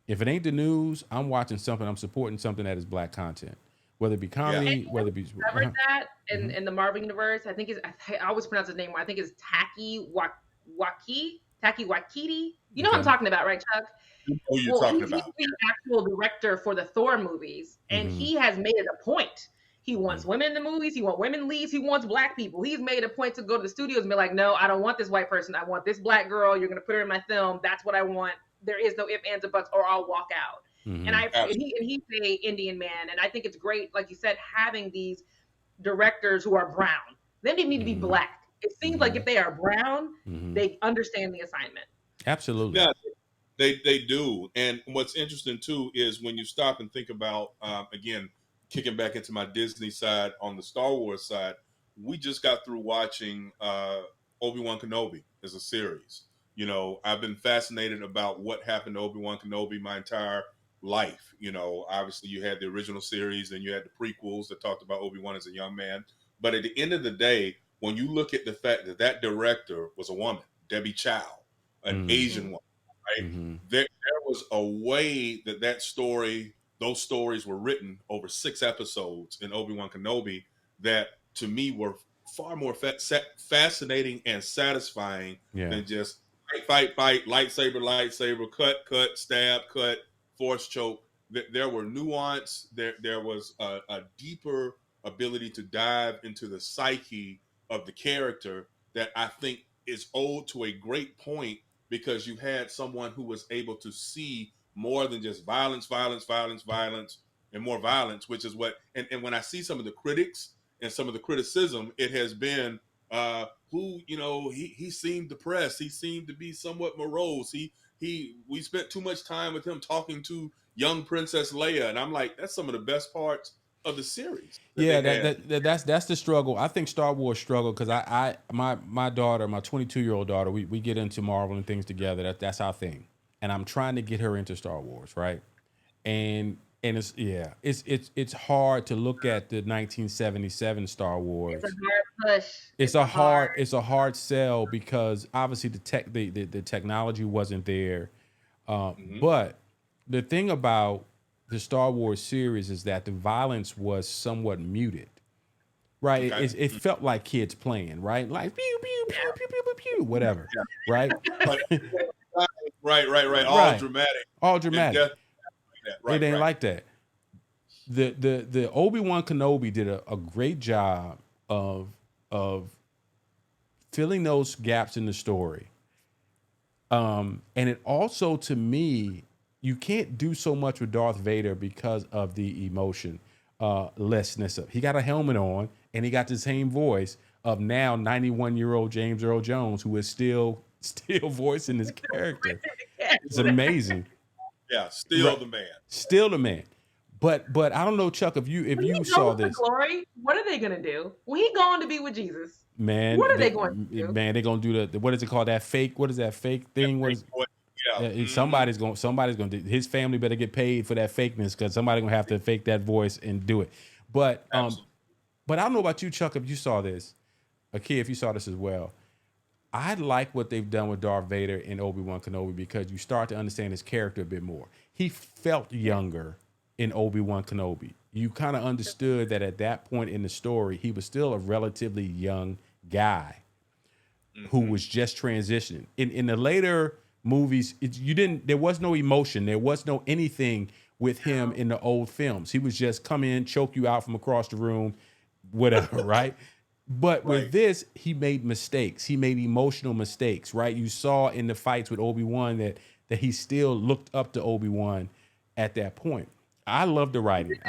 If it ain't the news, I'm watching something. I'm supporting something that is Black content, whether it be Yeah. And comedy, you know whether who it be. discovered that Mhm. in the Marvel universe? I think is I always pronounce his name wrong. I think it's Taki Wakiti. You know what I'm Okay. talking about, right, Chuck? Who you're Well, talking he's about? the actual director for the Thor movies, and Hmm. he has made it a point. He wants women in the movies. He wants women leads. He wants Black people. He's made a point to go to the studios and be like, "No, I don't want this white person. I want this Black girl. You're going to put her in my film. That's what I want. There is no ifs, ands, or buts, or I'll walk out." And Hmm. I and Absolutely. he's a Indian man, and I think it's great, like you said, having these directors who are brown. They didn't need to be Hmm. Black. It seems like Hmm. if they are brown, Hmm. they understand the assignment. Absolutely. Yeah, they do. And what's interesting too is when you stop and think about again, kicking back into my Disney side on the Star Wars side, we just got through watching Obi-Wan Kenobi as a series. I've been fascinated about what happened to Obi-Wan Kenobi my entire life. Obviously you had the original series, then you had the prequels that talked about Obi-Wan as a young man. But at the end of the day, when you look at the fact that that director was a woman, Debbie Chow, an Mm. Asian woman, right? Hmm. There was a way those stories were written over 6 episodes in Obi-Wan Kenobi that to me were far more fascinating and satisfying Yeah. than just fight, lightsaber, cut, stab, cut, force choke. There were nuance. There was a deeper ability to dive into the psyche of the character that I think is owed to a great point because you had someone who was able to see more than just violence, and more violence, which is what, and when I see some of the critics and some of the criticism, it has been he seemed depressed. He seemed to be somewhat morose. We spent too much time with him talking to young Princess Leia. And I'm like, that's some of the best parts of the series. That's the struggle. I think Star Wars struggle because my daughter, my 22-year-old daughter, we get into Marvel and things together. That's our thing. And I'm trying to get her into Star Wars, right? And it's hard to look at the 1977 Star Wars. It's a hard push. It's a hard sell because obviously the technology wasn't there. But the thing about the Star Wars series is that the violence was somewhat muted, right? Okay. It felt like kids playing, right? Like pew pew pew pew pew pew pew, whatever, right? Right. All dramatic. It ain't like that. The Obi-Wan Kenobi did a great job of filling those gaps in the story. And it also, to me, you can't do so much with Darth Vader because of the emotion lessness of. He got a helmet on, and he got the same voice of now 91-year-old James Earl Jones, who is still voicing his character. It's amazing. Yeah, still the man. Still the man. But I don't know, Chuck, if you saw this. Glory, what are they gonna do? When he going to be with Jesus? Man, what are they going to do? Man, they're gonna do the what is it called? That fake? What is that fake thing? What is? Yeah. Somebody's gonna do. His family better get paid for that fakeness because somebody's gonna have to fake that voice and do it. But I don't know about you, Chuck, if you saw this, Kia, if you saw this as well. I like what they've done with Darth Vader and Obi-Wan Kenobi because you start to understand his character a bit more. He felt younger in Obi-Wan Kenobi. You kind of understood that at that point in the story, he was still a relatively young guy who was just transitioning. In the later movies, there was no emotion. There was no anything with him in the old films. He was just come in, choke you out from across the room, whatever, right? But with this, he made mistakes. He made emotional mistakes, right? You saw in the fights with Obi-Wan that he still looked up to Obi-Wan at that point. I love the writing.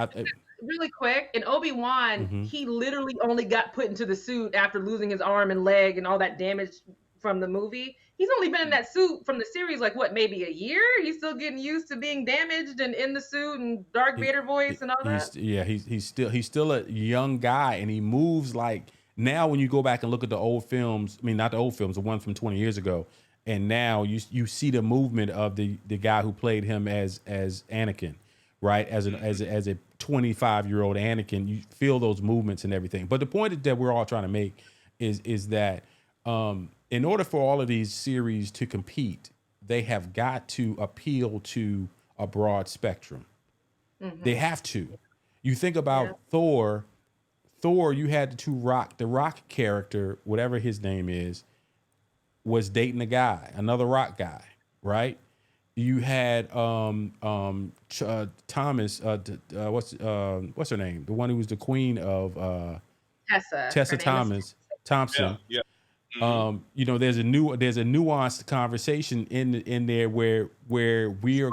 Really quick, in Obi-Wan, he literally only got put into the suit after losing his arm and leg and all that damage from the movie. He's only been in that suit from the series maybe a year? He's still getting used to being damaged and in the suit and Darth Vader voice and all that. Yeah, he's still a young guy, and he moves like. Now, when you go back and look at the old films, I mean, not the old films, the one from 20 years ago, and now you see the movement of the guy who played him as Anakin, right? As a 25-year-old Anakin, you feel those movements and everything. But the point that we're all trying to make is that in order for all of these series to compete, they have got to appeal to a broad spectrum. They have to. You think about Thor, you had the Rock character, whatever his name is, was dating another Rock guy, right? You had Thomas, what's her name? The one who was the queen of Tessa Thompson. Yeah. There's a nuanced conversation in there where we are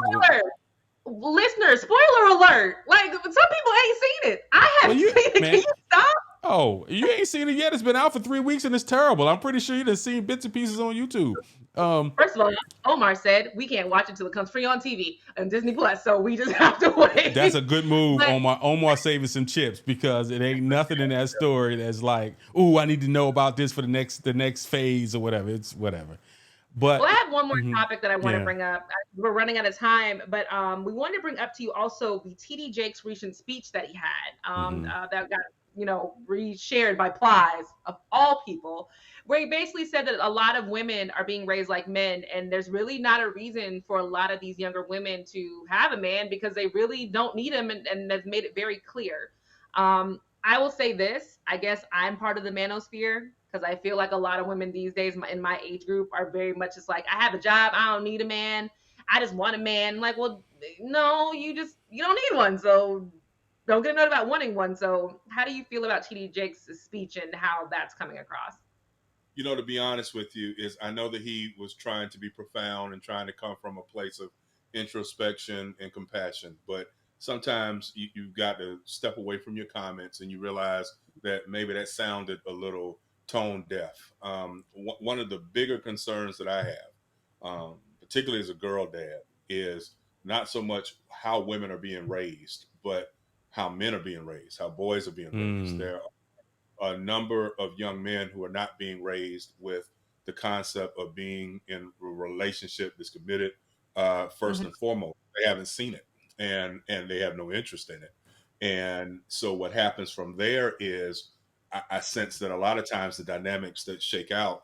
listeners, spoiler alert. Like, some people ain't seen it. I haven't seen it. Man, can you stop? Oh, you ain't seen it yet? It's been out for 3 weeks and it's terrible. I'm pretty sure you done seen bits and pieces on YouTube. First of all, Omar said we can't watch it until it comes free on TV and Disney Plus, so we just have to wait. That's a good move, Omar saving some chips because it ain't nothing in that story that's like, ooh, I need to know about this for the next phase or whatever. It's whatever. But I have one more topic that I want to bring up. We're running out of time, but we wanted to bring up to you also the TD Jakes recent speech that he had that got reshared by Plies of all people, where he basically said that a lot of women are being raised like men, and there's really not a reason for a lot of these younger women to have a man because they really don't need him, and have made it very clear. I will say this, I guess I'm part of the manosphere, because I feel like a lot of women these days in my age group are very much just like, I have a job, I don't need a man, I just want a man. I'm like, well, no, you don't need one, so don't get annoyed about wanting one. So how do you feel about TD Jakes' speech and how that's coming across? to be honest with you, is I know that he was trying to be profound and trying to come from a place of introspection and compassion, but sometimes you've got to step away from your comments and you realize that maybe that sounded a little tone deaf. One of the bigger concerns that I have, particularly as a girl dad, is not so much how women are being raised, but how men are being raised, how boys are being raised. There are a number of young men who are not being raised with the concept of being in a relationship that's committed, first and foremost. They haven't seen it, and they have no interest in it. And so what happens from there is I sense that a lot of times the dynamics that shake out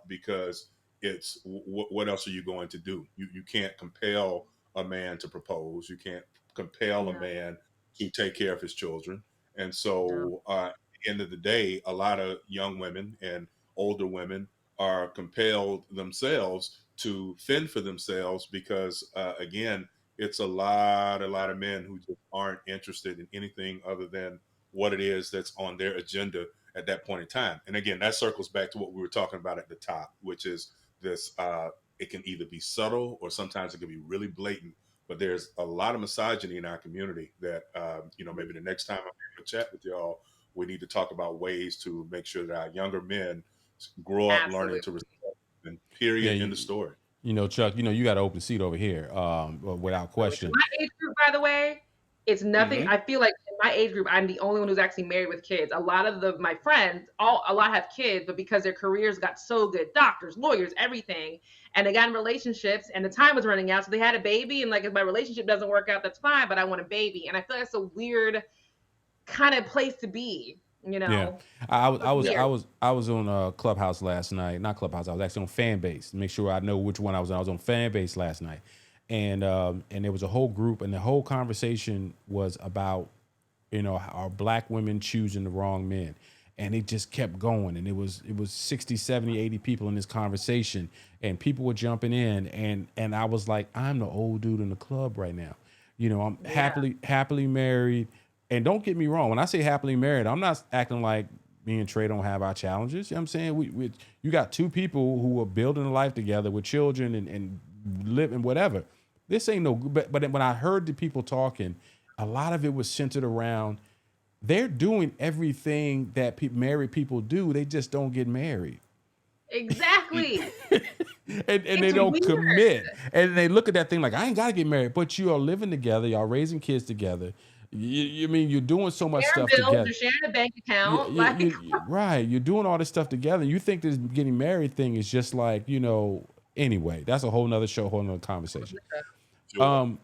because it's what else are you going to do? You can't compel a man to propose. You can't compel a man to take care of his children. And so at the end of the day, a lot of young women and older women are compelled themselves to fend for themselves because again, it's a lot of men who just aren't interested in anything other than what it is that's on their agenda at that point in time. And again, that circles back to what we were talking about at the top, which is this, it can either be subtle or sometimes it can be really blatant, but there's a lot of misogyny in our community that, maybe the next time I'm going to chat with y'all, we need to talk about ways to make sure that our younger men grow up learning to respect, and period, in the story. Chuck, you got an open seat over here, without question. My age group, by the way, it's nothing. I feel like in my age group, I'm the only one who's actually married with kids. A lot of my friends, a lot have kids, but because their careers got so good, doctors, lawyers, everything, and they got in relationships, and the time was running out, so they had a baby. And like, if my relationship doesn't work out, that's fine, but I want a baby. And I feel like it's a weird kind of place to be. Yeah, I was on Clubhouse last night. Not Clubhouse. I was actually on Fanbase to make sure I know which one I was on. I was on Fanbase last night, and there was a whole group, and the whole conversation was about, our black women choosing the wrong men, and it just kept going, and it was 60, 70, 80 people in this conversation, and people were jumping in, and I was like, I'm the old dude in the club right now, I'm happily married. And don't get me wrong, when I say happily married, I'm not acting like me and Trey don't have our challenges. You know what I'm saying? You got two people who are building a life together with children and living whatever. This ain't no, but when I heard the people talking, a lot of it was centered around they're doing everything that married people do. They just don't get married. Exactly. and they don't weird. Commit. And they look at that thing like, I ain't got to get married, but you are living together. Y'all raising kids together. You mean you're doing so much stuff together. You're sharing a bank account. Right. You're doing all this stuff together. You think this getting married thing is just like, anyway, that's a whole nother show, whole nother conversation. Sure.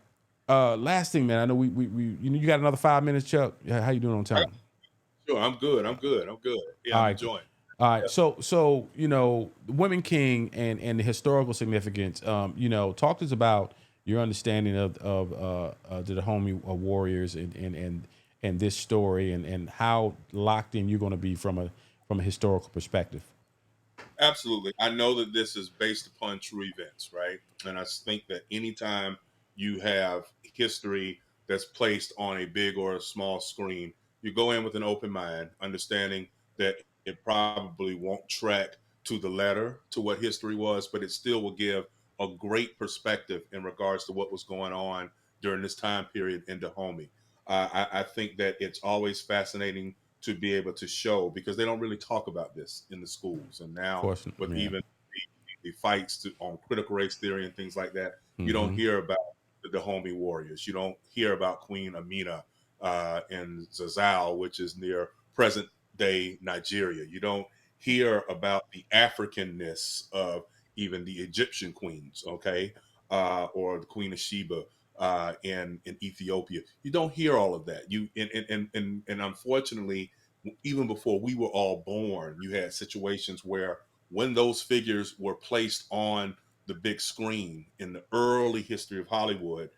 Last thing, man, I know we you got another 5 minutes, Chuck. How you doing on time? Sure, I'm good. Yeah, I'm enjoying. All right. Yeah. So, the Women King and the historical significance, talk to us about your understanding of the Homie Warriors and this story and how locked in you're going to be from a historical perspective. Absolutely. I know that this is based upon true events, right? And I think that anytime you have history that's placed on a big or a small screen, you go in with an open mind, understanding that it probably won't track to the letter to what history was, but it still will give a great perspective in regards to what was going on during this time period in Dahomey. I think that it's always fascinating to be able to show, because they don't really talk about this in the schools. And now with even the fights on critical race theory and things like that, you don't hear about the Dahomey Warriors. You don't hear about Queen Amina in Zazzau, which is near present day Nigeria. You don't hear about the Africanness of even the Egyptian queens, okay, or the Queen of Sheba in Ethiopia. You don't hear all of that. And unfortunately, even before we were all born, you had situations where when those figures were placed on the big screen in the early history of Hollywood,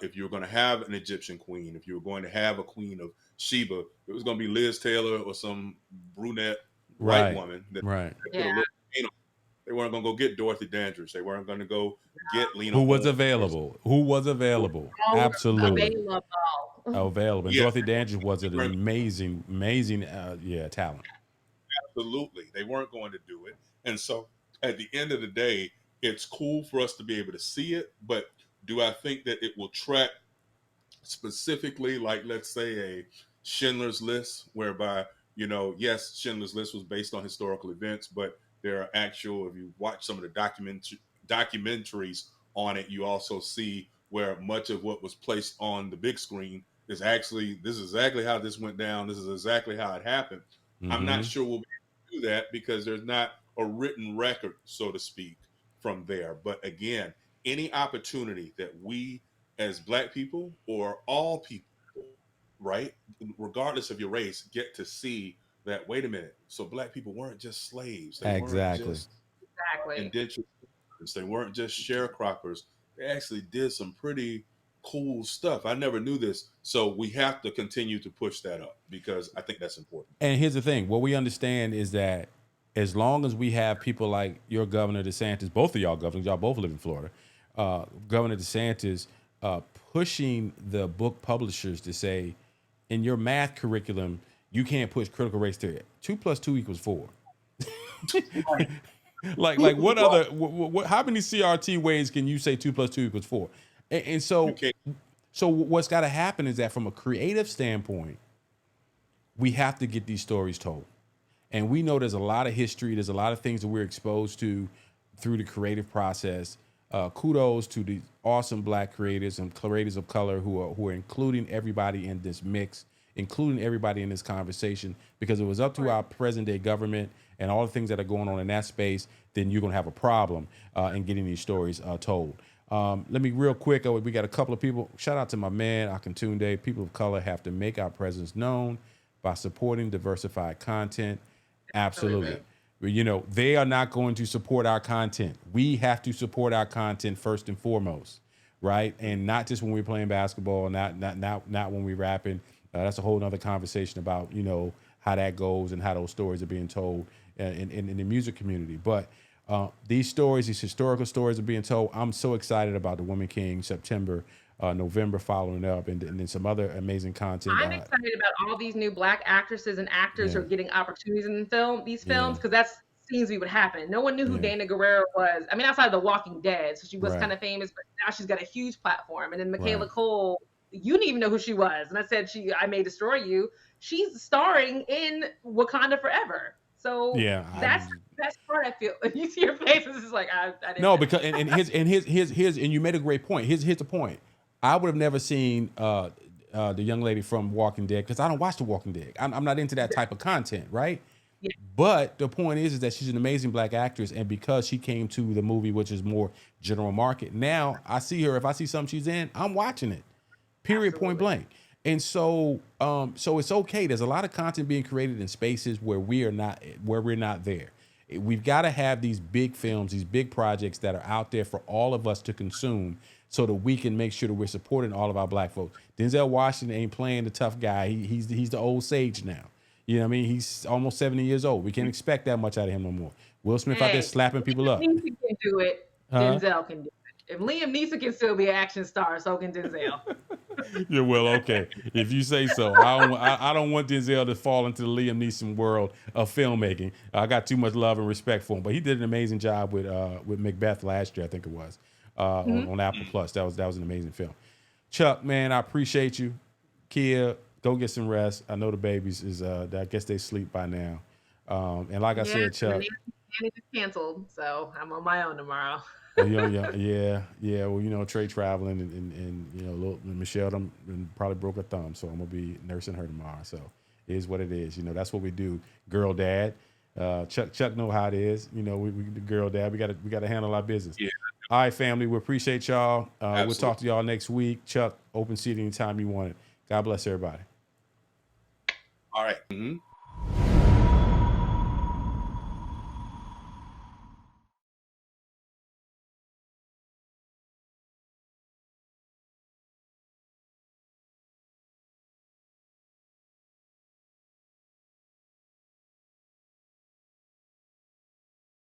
if you were going to have an Egyptian queen, if you were going to have a Queen of Sheba, it was going to be Liz Taylor or some brunette white woman that put a little paint on. They weren't going to go get Dorothy Dandridge. They weren't going to to get Lena. Who was available? Absolutely. Available. And Dorothy Dandridge was an amazing talent. Absolutely. They weren't going to do it. And so at the end of the day, it's cool for us to be able to see it, but do I think that it will track specifically, like, let's say, a Schindler's List, whereby, yes, Schindler's List was based on historical events, but there are actual, if you watch some of the documentaries on it, you also see where much of what was placed on the big screen is actually, this is exactly how this went down, this is exactly how it happened. I'm not sure we'll be able to do that because there's not a written record, so to speak, from there. But again, any opportunity that we as Black people or all people, right, regardless of your race, get to see that, wait a minute, so Black people weren't just slaves. They weren't just indentured servants. They weren't just sharecroppers. They actually did some pretty cool stuff. I never knew this. So we have to continue to push that up because I think that's important. And here's the thing. What we understand is that as long as we have people like your Governor DeSantis, both of y'all governors, y'all both live in Florida, Governor DeSantis pushing the book publishers to say, in your math curriculum, you can't push critical race theory. 2 + 2 = 4. like what other? How many CRT ways can you say 2 + 2 = 4? And so what's got to happen is that from a creative standpoint, we have to get these stories told. And we know there's a lot of history. There's a lot of things that we're exposed to through the creative process. Kudos to the awesome Black creators and creators of color who are including everybody in this mix, including everybody in this conversation, because it was up to our present day government and all the things that are going on in that space, then you're going to have a problem in getting these stories told. Let me real quick, we got a couple of people. Shout out to my man, Akintunde. People of color have to make our presence known by supporting diversified content. Absolutely. They are not going to support our content. We have to support our content first and foremost, right? And not just when we're playing basketball, not when we're rapping. That's a whole nother conversation about, how that goes and how those stories are being told in the music community. But these stories, these historical stories are being told. I'm so excited about the Woman King, September, November following up, and then some other amazing content. I'm excited about all these new Black actresses and actors who are getting opportunities in these films, because that's scenes we would happen. No one knew who Dana Guerrero was. I mean, outside of The Walking Dead, so she was kind of famous, but now she's got a huge platform. And then Michaela Cole, you didn't even know who she was. And I said, I May Destroy You. She's starring in Wakanda Forever. So that's the best part. I feel you see your face. It's just like I didn't know. Because and here's and you made a great point. Here's the point. I would have never seen the young lady from Walking Dead because I don't watch The Walking Dead. I'm not into that type of content, right? Yeah. But the point is that she's an amazing Black actress, and because she came to the movie, which is more general market, now I see her. If I see something she's in, I'm watching it. Period. Absolutely. Point blank. And so it's okay. There's a lot of content being created in spaces where we're not there. We've got to have these big films, these big projects that are out there for all of us to consume, so that we can make sure that we're supporting all of our Black folks. Denzel Washington ain't playing the tough guy. He's the old sage now. You know what I mean? He's almost 70 years old. We can't expect that much out of him no more. Will Smith out there slapping people up. If Liam Neeson can do it, Denzel can do it. If Liam Neeson can still be an action star, so can Denzel. Yeah, well, okay. If you say so. I don't want Denzel to fall into the Liam Neeson world of filmmaking. I got too much love and respect for him. But he did an amazing job with Macbeth last year, I think it was, on Apple Plus. That was an amazing film. Chuck, man, I appreciate you. Kia, go get some rest. I know the babies I guess they sleep by now. And like I said, Chuck. Nanny just canceled, so I'm on my own tomorrow. Yeah. Well, Trey traveling and little Michelle probably broke her thumb, so I'm gonna be nursing her tomorrow. So it is what it is. That's what we do. Girl dad. Chuck know how it is. We the girl dad. We gotta handle our business. Yeah. All right, family. We appreciate y'all. We'll talk to y'all next week. Chuck, open seat anytime you want it. God bless everybody. All right. Mm-hmm.